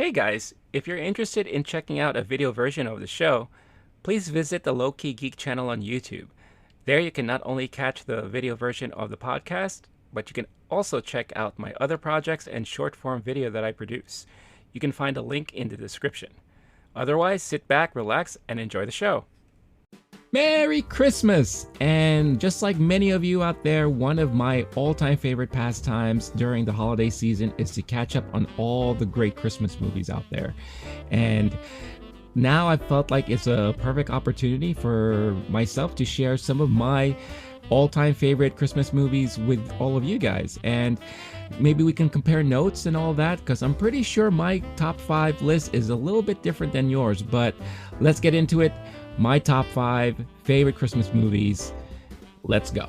Hey guys, if you're interested in checking out a video version of the show, please visit the Lowkey Geek channel on YouTube. There you can not only catch the video version of the podcast, but you can also check out my other projects and short form video that I produce. You can find a link in the description. Otherwise, sit back, relax, and enjoy the show. Merry Christmas! And just like many of you out there, one of my all-time favorite pastimes during the holiday season is to catch up on all the great Christmas movies out there. And now I felt like it's a perfect opportunity for myself to share some of my all-time favorite Christmas movies with all of you guys. And maybe we can compare notes and all that, because I'm pretty sure my top 5 list is a little bit different than yours. But let's get into it. My top 5 favorite Christmas movies. Let's go.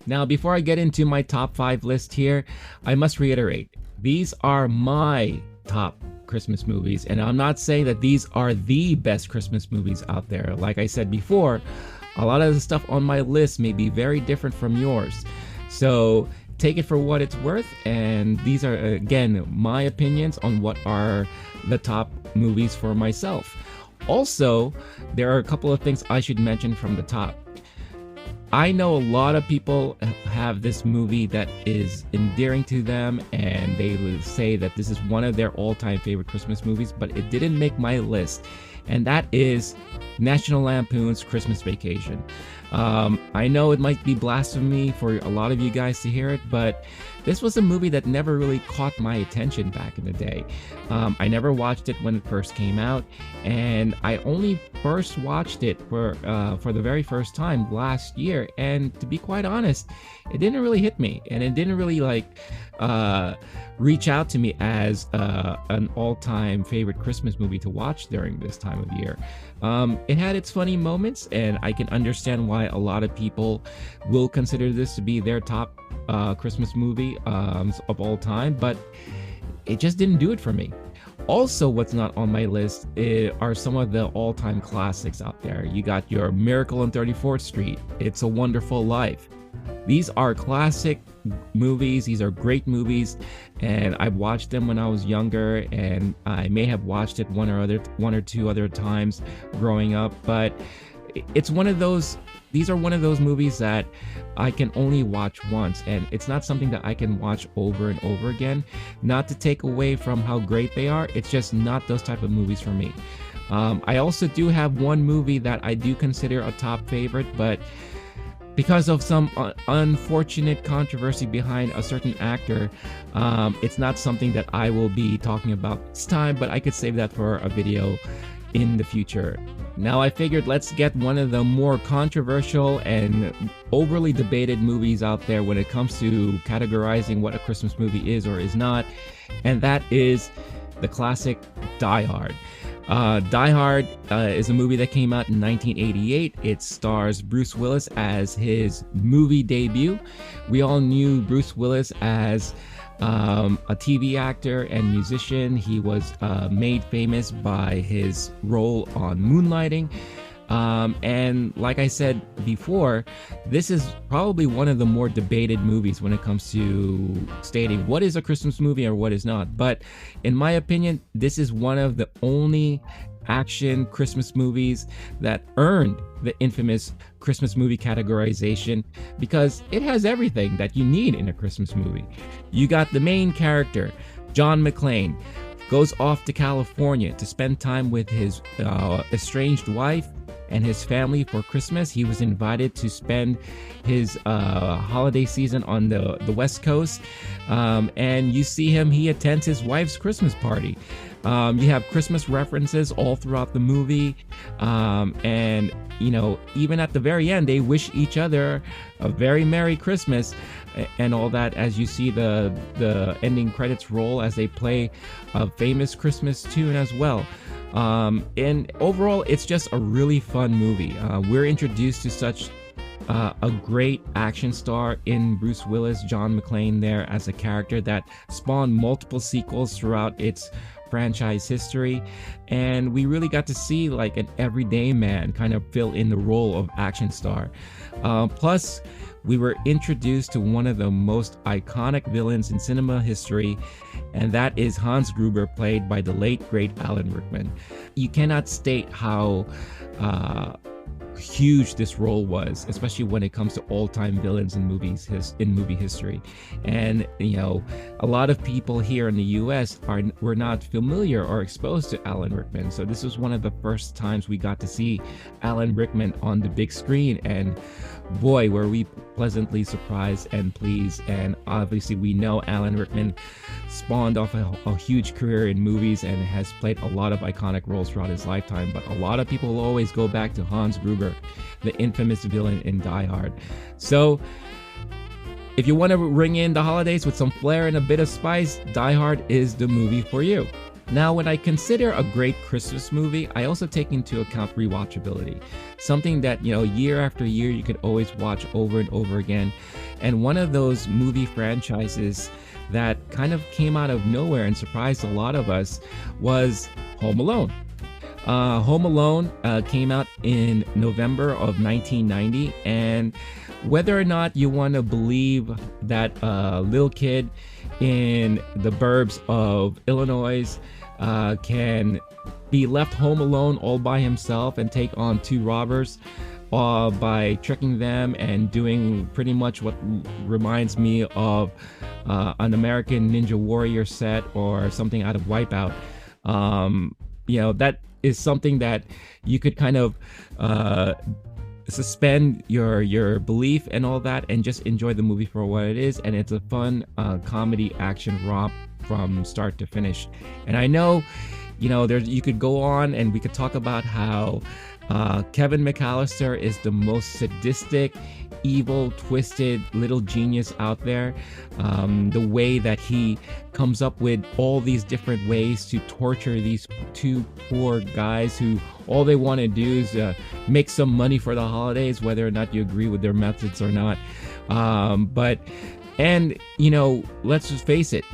Now, before I get into my top 5 list here, I must reiterate, these are my top Christmas movies, and I'm not saying that these are the best Christmas movies out there. Like I said before, a lot of the stuff on my list may be very different from yours. So take it for what it's worth, and these are, again, my opinions on what are the top movies for myself. Also, there are a couple of things I should mention from the top. I know a lot of people have this movie that is endearing to them, and they will say that this is one of their all-time favorite Christmas movies, but it didn't make my list, and that is National Lampoon's Christmas Vacation. I know it might be blasphemy for a lot of you guys to hear it, but this was a movie that never really caught my attention back in the day. I never watched it when it first came out, and I only first watched it for the very first time last year. And to be quite honest, it didn't really hit me, and it didn't really reach out to me as an all-time favorite Christmas movie to watch during this time of year. It had its funny moments, and I can understand why a lot of people will consider this to be their top Christmas movie of all time, but it just didn't do it for me. Also, what's not on my list are some of the all-time classics out there. You got your Miracle on 34th Street, It's a Wonderful Life. These are classic movies. These are great movies, and I watched them when I was younger, and I may have watched it one or two other times growing up, but it's one of those. These are one of those movies that I can only watch once, and it's not something that I can watch over and over again. Not to take away from how great they are, it's just not those type of movies for me. I also do have one movie that I do consider a top favorite, but because of some unfortunate controversy behind a certain actor, it's not something that I will be talking about this time, but I could save that for a video in the future. Now, I figured let's get one of the more controversial and overly debated movies out there when it comes to categorizing what a Christmas movie is or is not, and that is the classic Die Hard. Die Hard is a movie that came out in 1988. It stars Bruce Willis as his movie debut. We all knew Bruce Willis as a TV actor and musician. He was made famous by his role on Moonlighting. And like I said before, this is probably one of the more debated movies when it comes to stating what is a Christmas movie or what is not. But in my opinion, this is one of the only action Christmas movies that earned the infamous Christmas movie categorization, because it has everything that you need in a Christmas movie. You got the main character, John McClane, goes off to California to spend time with his estranged wife and his family for Christmas. He was invited to spend his holiday season on the West Coast, and you see him, he attends his wife's Christmas party. You have Christmas references all throughout the movie, and you know, even at the very end, they wish each other a very Merry Christmas and all that, as you see the ending credits roll as they play a famous Christmas tune as well. And overall, it's just a really fun movie. We're introduced to such a great action star in Bruce Willis, John McClane there as a character that spawned multiple sequels throughout its franchise history, and we really got to see like an everyday man kind of fill in the role of action star. Plus, we were introduced to one of the most iconic villains in cinema history, and that is Hans Gruber, played by the late great Alan Rickman. You cannot state how huge this role was, especially when it comes to all-time villains in movie history. And a lot of people here in the US were not familiar or exposed to Alan Rickman, so this was one of the first times we got to see Alan Rickman on the big screen, and boy, were we pleasantly surprised and pleased. And obviously we know Alan Rickman spawned off a huge career in movies and has played a lot of iconic roles throughout his lifetime, but a lot of people will always go back to Hans Gruber, the infamous villain in Die Hard. So if you want to ring in the holidays with some flair and a bit of spice, Die Hard is the movie for you. Now, when I consider a great Christmas movie, I also take into account rewatchability. Something that, year after year, you could always watch over and over again. And one of those movie franchises that kind of came out of nowhere and surprised a lot of us was Home Alone. Home Alone came out in November of 1990, and whether or not you want to believe that a little kid in the burbs of Illinois can be left home alone all by himself and take on two robbers by tricking them and doing pretty much what reminds me of an American Ninja Warrior set or something out of Wipeout. That is something that you could kind of suspend your belief and all that and just enjoy the movie for what it is. And it's a fun comedy action romp from start to finish. And I know you could go on and we could talk about how Kevin McAllister is the most sadistic, evil, twisted little genius out there. The way that he comes up with all these different ways to torture these two poor guys who all they want to do is make some money for the holidays, whether or not you agree with their methods or not. Let's just face it,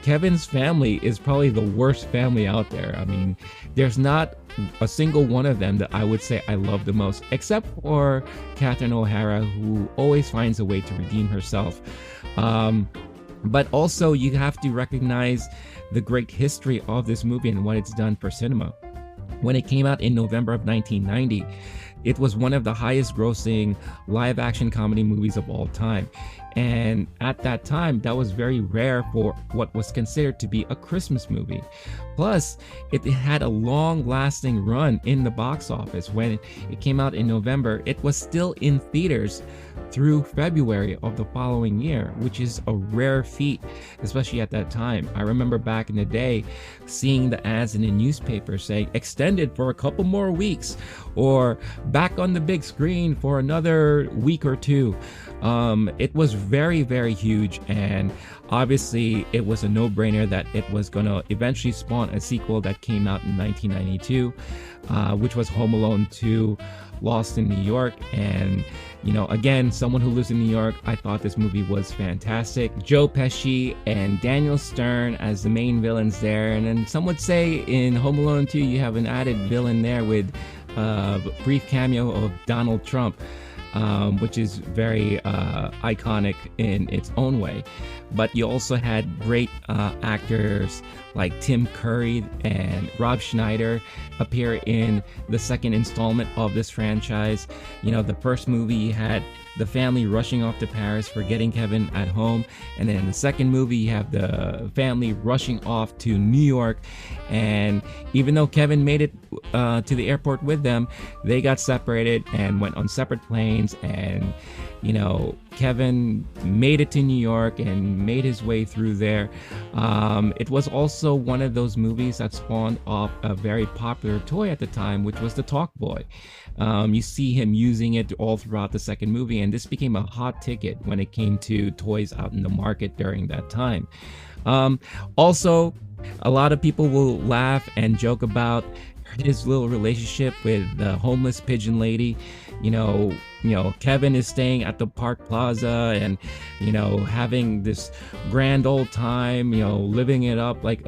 Kevin's family is probably the worst family out there. I mean, there's not a single one of them that I would say I love the most, except for Catherine O'Hara, who always finds a way to redeem herself. But also, you have to recognize the great history of this movie and what it's done for cinema. When it came out in November of 1990, it was one of the highest grossing live action comedy movies of all time. And at that time, that was very rare for what was considered to be a Christmas movie. Plus, it had a long-lasting run in the box office. When it came out in November, it was still in theaters through February of the following year, which is a rare feat, especially at that time. I remember back in the day seeing the ads in the newspaper saying extended for a couple more weeks or back on the big screen for another week or two. It was very, very huge, and obviously it was a no-brainer that it was going to eventually spawn a sequel that came out in 1992, which was Home Alone 2, Lost in New York. And again, someone who lives in New York, I thought this movie was fantastic. Joe Pesci and Daniel Stern as the main villains there, and then some would say in Home Alone 2 you have an added villain there with a brief cameo of Donald Trump, which is very iconic in its own way. But you also had great actors like Tim Curry and Rob Schneider appear in the second installment of this franchise. The first movie you had the family rushing off to Paris, forgetting Kevin at home, and then in the second movie you have the family rushing off to New York, and even though Kevin made it to the airport with them, they got separated and went on separate planes. And Kevin made it to New York and made his way through there. It was also one of those movies that spawned off a very popular toy at the time, which was the Talk Boy. You see him using it all throughout the second movie, and this became a hot ticket when it came to toys out in the market during that time. Also, a lot of people will laugh and joke about his little relationship with the homeless pigeon lady. You know, Kevin is staying at the Park Plaza and, having this grand old time, living it up like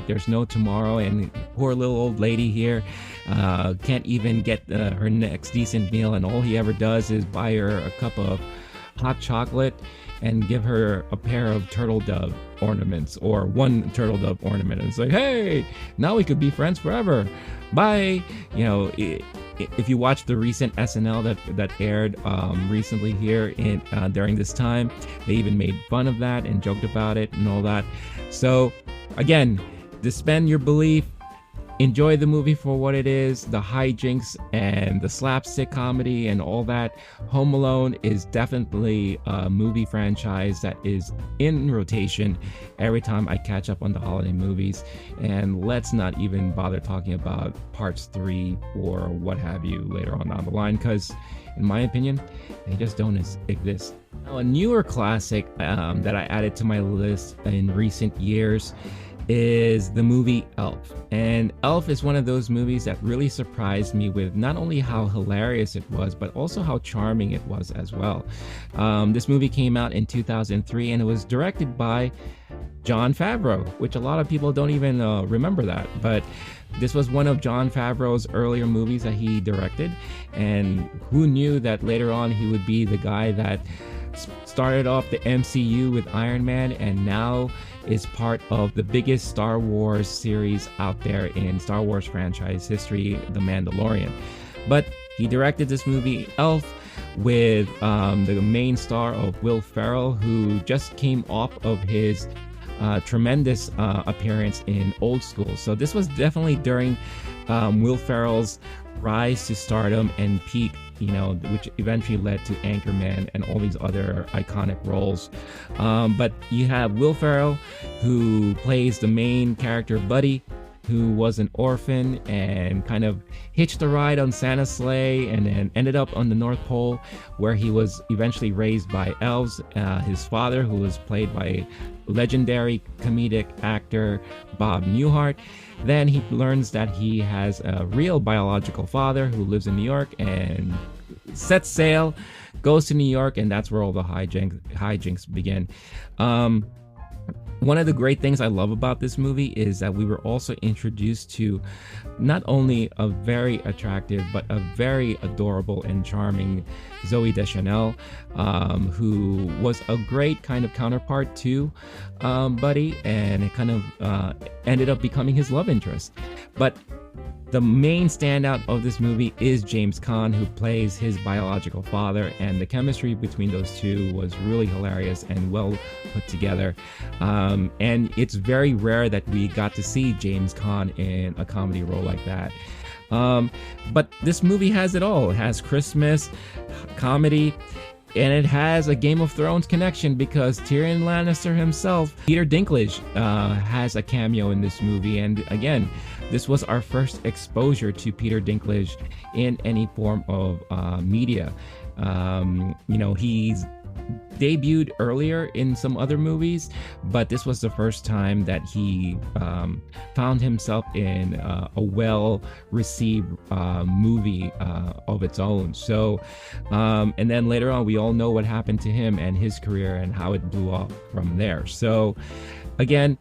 there's no tomorrow. And poor little old lady here can't even get her next decent meal, and all he ever does is buy her a cup of hot chocolate and give her a pair of turtle dove ornaments, or one turtle dove ornament, and it's like, hey, now we could be friends forever, bye. If you watch the recent SNL that aired recently here during this time, they even made fun of that and joked about it and all that. So again, suspend your belief. Enjoy the movie for what it is, the hijinks and the slapstick comedy and all that. Home Alone is definitely a movie franchise that is in rotation every time I catch up on the holiday movies. And let's not even bother talking about parts 3 or what have you later on down the line, because in my opinion, they just don't exist. Now, a newer classic that I added to my list in recent years is the movie Elf. And Elf is one of those movies that really surprised me with not only how hilarious it was, but also how charming it was as well. This movie came out in 2003 and it was directed by Jon Favreau, which a lot of people don't even remember that, but this was one of Jon Favreau's earlier movies that he directed, and who knew that later on he would be the guy that started off the MCU with Iron Man and now is part of the biggest Star Wars series out there in Star Wars franchise history, The Mandalorian. But he directed this movie Elf with the main star of Will Ferrell, who just came off of his tremendous appearance in Old School. So this was definitely during Will Ferrell's rise to stardom and peak, which eventually led to Anchorman and all these other iconic roles. But you have Will Ferrell, who plays the main character Buddy, who was an orphan and kind of hitched a ride on Santa's sleigh and then ended up on the North Pole, where he was eventually raised by elves. His father, who was played by legendary comedic actor Bob Newhart. Then he learns that he has a real biological father who lives in New York and sets sail, goes to New York, and that's where all the hijinks begin. One of the great things I love about this movie is that we were also introduced to not only a very attractive but a very adorable and charming Zooey Deschanel, who was a great kind of counterpart to Buddy, and it kind of ended up becoming his love interest. But the main standout of this movie is James Caan, who plays his biological father, and the chemistry between those two was really hilarious and well put together. And it's very rare that we got to see James Caan in a comedy role like that. But this movie has it all. It has Christmas, comedy, and it has a Game of Thrones connection because Tyrion Lannister himself, Peter Dinklage, has a cameo in this movie. And again, this was our first exposure to Peter Dinklage in any form of media. He's debuted earlier in some other movies, but this was the first time that he found himself in a well-received movie of its own. So, and then later on, we all know what happened to him and his career and how it blew up from there. So, again,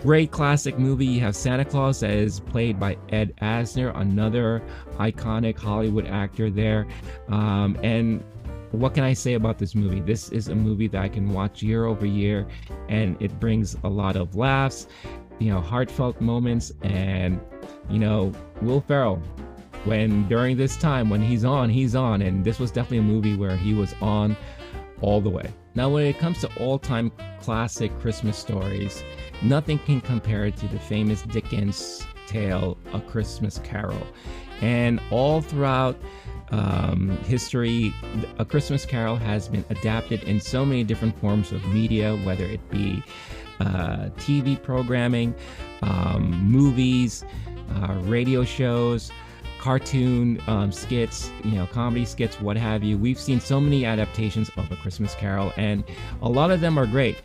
great classic movie. You have Santa Claus, that is played by Ed Asner, another iconic Hollywood actor there. And what can I say about this movie? This is a movie that I can watch year over year, and it brings a lot of laughs, heartfelt moments, and Will Ferrell, during this time when he's on, and this was definitely a movie where he was on all the way. Now, when it comes to all-time classic Christmas stories, nothing can compare to the famous Dickens tale, A Christmas Carol. And all throughout history, A Christmas Carol has been adapted in so many different forms of media, whether it be TV programming, movies, radio shows, cartoon skits, comedy skits, what have you. We've seen so many adaptations of A Christmas Carol, and a lot of them are great.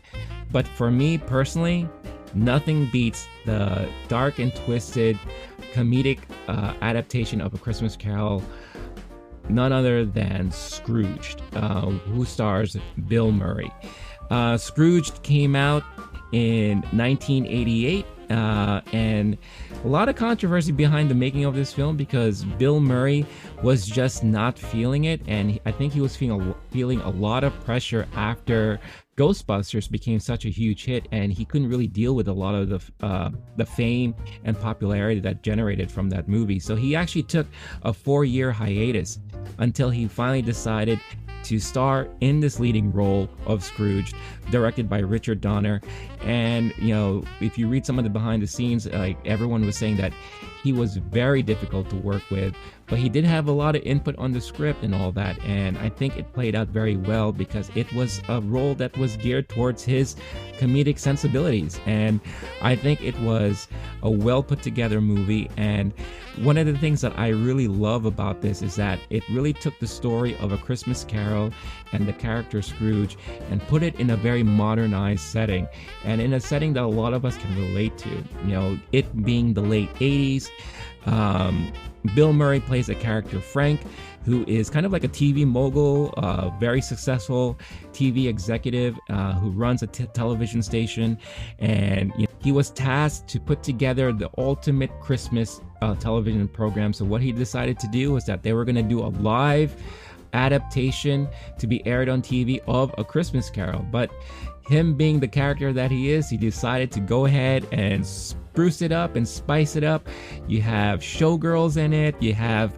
But for me personally, nothing beats the dark and twisted comedic adaptation of A Christmas Carol, none other than Scrooged, who stars Bill Murray. Scrooged came out in 1988, and a lot of controversy behind the making of this film because Bill Murray was just not feeling it, and I think he was feeling a lot of pressure after Ghostbusters became such a huge hit, and he couldn't really deal with a lot of the fame and popularity that generated from that movie. So he actually took a 4-year hiatus until he finally decided to star in this leading role of Scrooge, directed by Richard Donner. And if you read some of the behind the scenes, like everyone was saying that he was very difficult to work with, but he did have a lot of input on the script and all that, and I think it played out very well because it was a role that was geared towards his comedic sensibilities, and I think it was a well put together movie. And one of the things that I really love about this is that it really took the story of A Christmas Carol and the character Scrooge and put it in a very modernized setting, and in a setting that a lot of us can relate to, it being the late 80s. Bill Murray plays a character, Frank, who is kind of like a TV mogul, very successful TV executive who runs a television station, and he was tasked to put together the ultimate Christmas television program. So what he decided to do was that they were going to do a live adaptation to be aired on TV of A Christmas Carol, but him being the character that he is, he decided to go ahead and spruce it up and spice it up. You have showgirls in it. You have,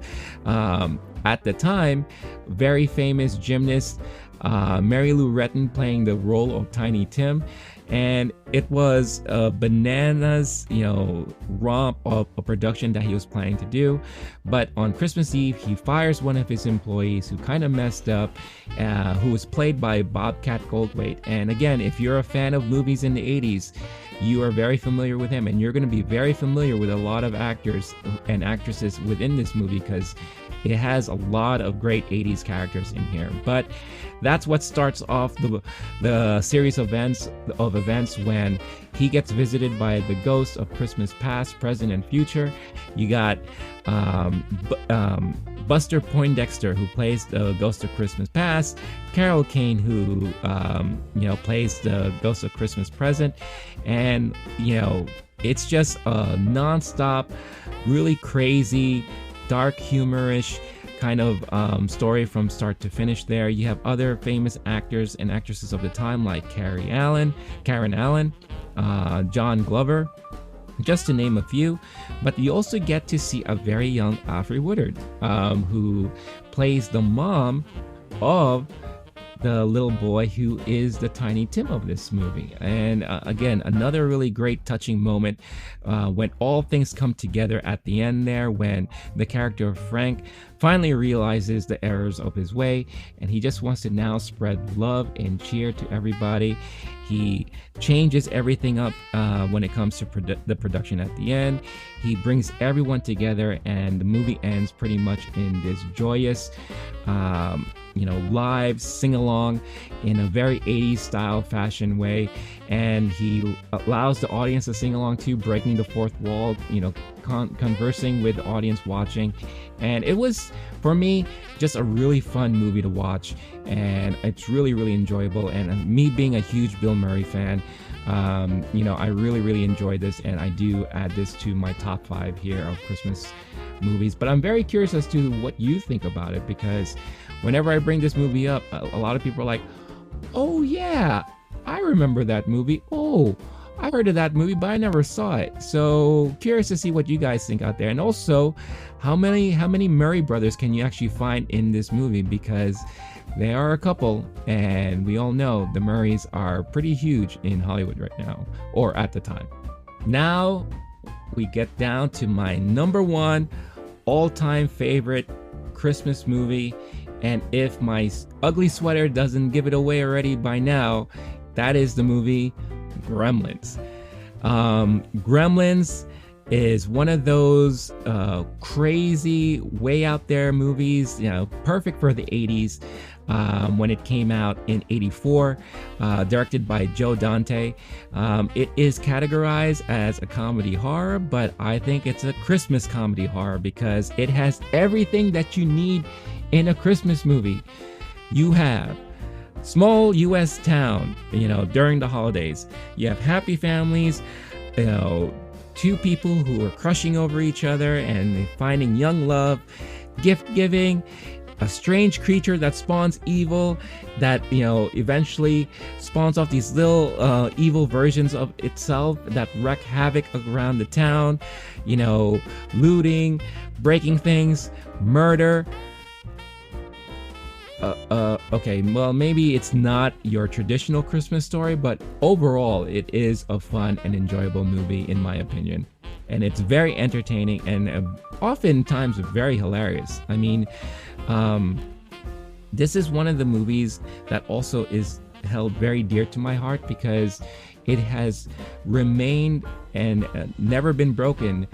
at the time, very famous gymnast Mary Lou Retton playing the role of Tiny Tim. And it was a bananas, romp of a production that he was planning to do. But on Christmas Eve, he fires one of his employees who kind of messed up, who was played by Bobcat Goldthwait. And again, if you're a fan of movies in the 80s, you are very familiar with him, and you're going to be very familiar with a lot of actors and actresses within this movie because it has a lot of great 80s characters in here. But that's what starts off the series of events when he gets visited by the ghosts of Christmas past, present, and future. You got Buster Poindexter, who plays the ghost of Christmas past, Carol Kane, who plays the ghost of Christmas present, and it's just a non-stop, really crazy, dark, humorish kind of story from start to finish there. You have other famous actors and actresses of the time like Karen Allen, John Glover, just to name a few. But you also get to see a very young Alfre Woodard, who plays the mom of the little boy who is the Tiny Tim of this movie. And again, another really great touching moment when all things come together at the end there, when the character of Frank finally realizes the errors of his way, and he just wants to now spread love and cheer to everybody. He changes everything up when it comes to the production at the end. He brings everyone together, and the movie ends pretty much in this joyous, live sing-along in a very 80s style fashion way. And he allows the audience to sing along too, breaking the fourth wall, conversing with the audience watching. And it was, for me, just a really fun movie to watch, and it's really, really enjoyable. And me being a huge Bill Murray fan, I really, really enjoyed this, and I do add this to my top 5 here of Christmas movies. But I'm very curious as to what you think about it, because whenever I bring this movie up, a lot of people are like, oh yeah, I remember that movie. Oh, I heard of that movie, but I never saw it. So curious to see what you guys think out there. And also, how many Murray brothers can you actually find in this movie? Because they are a couple, and we all know the Murrays are pretty huge in Hollywood right now, or at the time. Now we get down to my number 1 all-time favorite Christmas movie. And if my ugly sweater doesn't give it away already by now, that is the movie Gremlins. Gremlins is one of those crazy, way out there movies, perfect for the 80s. when it came out in '84, directed by Joe Dante. It is categorized as a comedy horror, but I think it's a Christmas comedy horror because it has everything that you need in a Christmas movie. You have small U.S. town, during the holidays. You have happy families, two people who are crushing over each other and finding young love, gift giving, a strange creature that spawns evil, that eventually spawns off these little evil versions of itself that wreak havoc around the town, looting, breaking things, murder. Okay, well, maybe it's not your traditional Christmas story, but overall it is a fun and enjoyable movie in my opinion, and it's very entertaining and oftentimes very hilarious. I mean, this is one of the movies that also is held very dear to my heart because it has remained and never been broken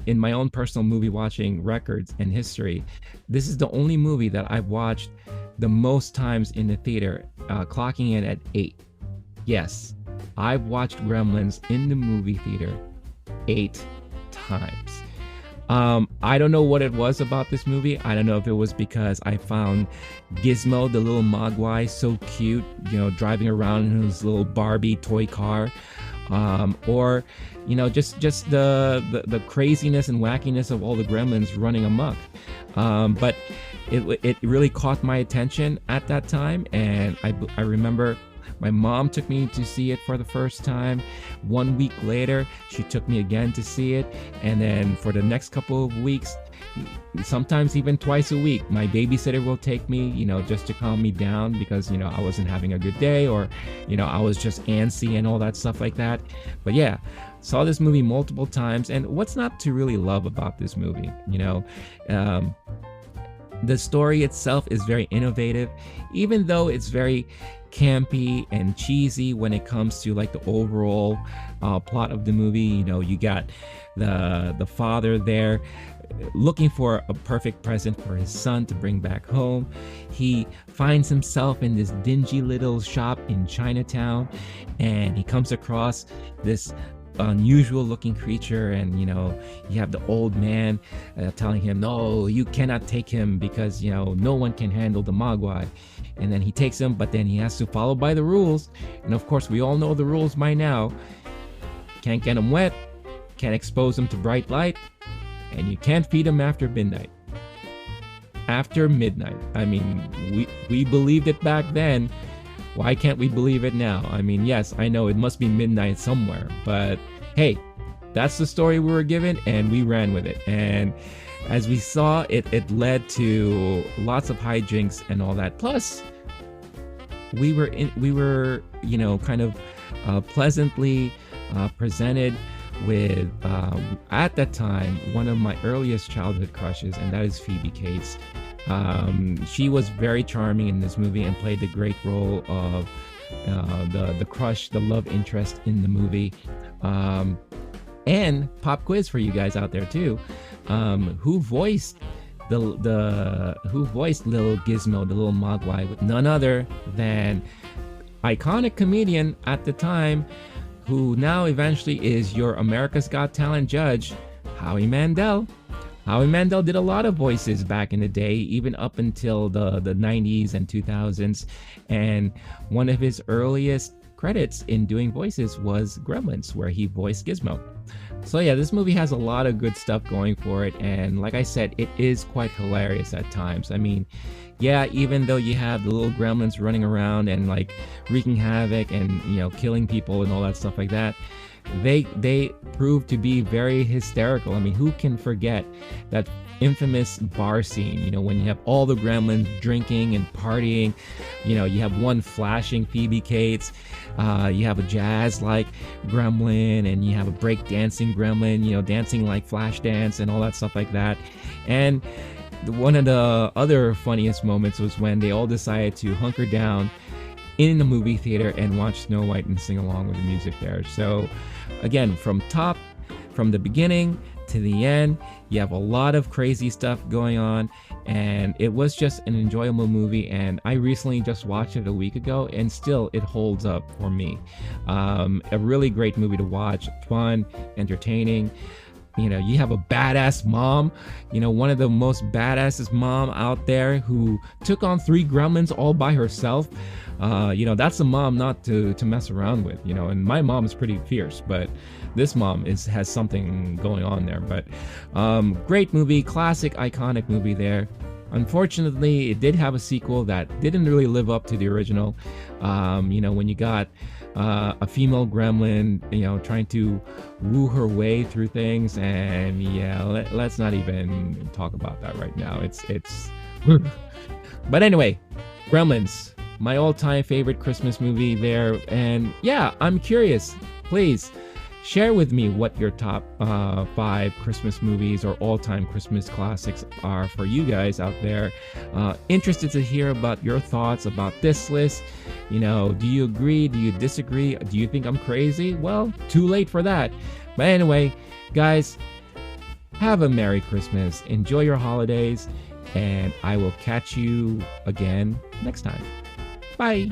in my own personal movie watching records and history. This is the only movie that I've watched the most times in the theater, clocking in at 8. Yes, I've watched Gremlins in the movie theater 8 times. I don't know what it was about this movie. I don't know if it was because I found Gizmo, the little Mogwai, so cute, driving around in his little Barbie toy car, or just the craziness and wackiness of all the gremlins running amok. But it really caught my attention at that time, and I remember my mom took me to see it for the first time. 1 week later, she took me again to see it. And then for the next couple of weeks, sometimes even twice a week, my babysitter will take me, just to calm me down because, I wasn't having a good day, or, I was just antsy and all that stuff like that. But yeah, saw this movie multiple times. And what's not to really love about this movie? The story itself is very innovative, even though it's very campy and cheesy when it comes to like the overall plot of the movie. You got the father there looking for a perfect present for his son to bring back home. He finds himself in this dingy little shop in Chinatown, and he comes across this unusual looking creature, and you have the old man telling him, no, you cannot take him because no one can handle the Mogwai. And then he takes him, but then he has to follow by the rules, and of course we all know the rules by now. Can't get him wet, can't expose him to bright light, and you can't feed him after midnight. After midnight. I mean, we believed it back then. Why can't we believe it now? I mean, yes, I know it must be midnight somewhere, but hey, that's the story we were given, and we ran with it. And as we saw, it led to lots of hijinks and all that. Plus, we were kind of pleasantly presented with, at that time, one of my earliest childhood crushes, and that is Phoebe Cates. She was very charming in this movie and played the great role of the crush, the love interest in the movie. And pop quiz for you guys out there too. Who voiced little Gizmo, the little Mogwai, with none other than iconic comedian at the time, who now eventually is your America's Got Talent judge, Howie Mandel. Howie Mandel did a lot of voices back in the day, even up until the 90s and 2000s. And one of his earliest credits in doing voices was Gremlins, where he voiced Gizmo. So yeah, this movie has a lot of good stuff going for it. And like I said, it is quite hilarious at times. I mean, yeah, even though you have the little gremlins running around and like wreaking havoc and, killing people and all that stuff like that, they prove to be very hysterical. I mean, who can forget that infamous bar scene, when you have all the gremlins drinking and partying, you have one flashing Phoebe Cates, you have a jazz-like gremlin, and you have a break-dancing gremlin, dancing like flash dance and all that stuff like that. And one of the other funniest moments was when they all decided to hunker down in the movie theater and watch Snow White and sing along with the music there. So again, from the beginning to the end. You have a lot of crazy stuff going on, and it was just an enjoyable movie. And I recently just watched it a week ago, and still it holds up for me. A really great movie to watch, fun, entertaining. You have a badass mom, one of the most badassest mom out there, who took on 3 gremlins all by herself. That's a mom not to mess around with, and my mom is pretty fierce, but this mom has something going on there. But great movie, classic, iconic movie there. Unfortunately, it did have a sequel that didn't really live up to the original. When you got a female gremlin, trying to woo her way through things, and let's not even talk about that right now. It's but anyway, Gremlins, my all-time favorite Christmas movie there. And I'm curious, please share with me what your top 5 Christmas movies or all-time Christmas classics are for you guys out there. Interested to hear about your thoughts about this list. Do you agree? Do you disagree? Do you think I'm crazy? Well, too late for that. But anyway, guys, have a Merry Christmas. Enjoy your holidays, and I will catch you again next time. Bye.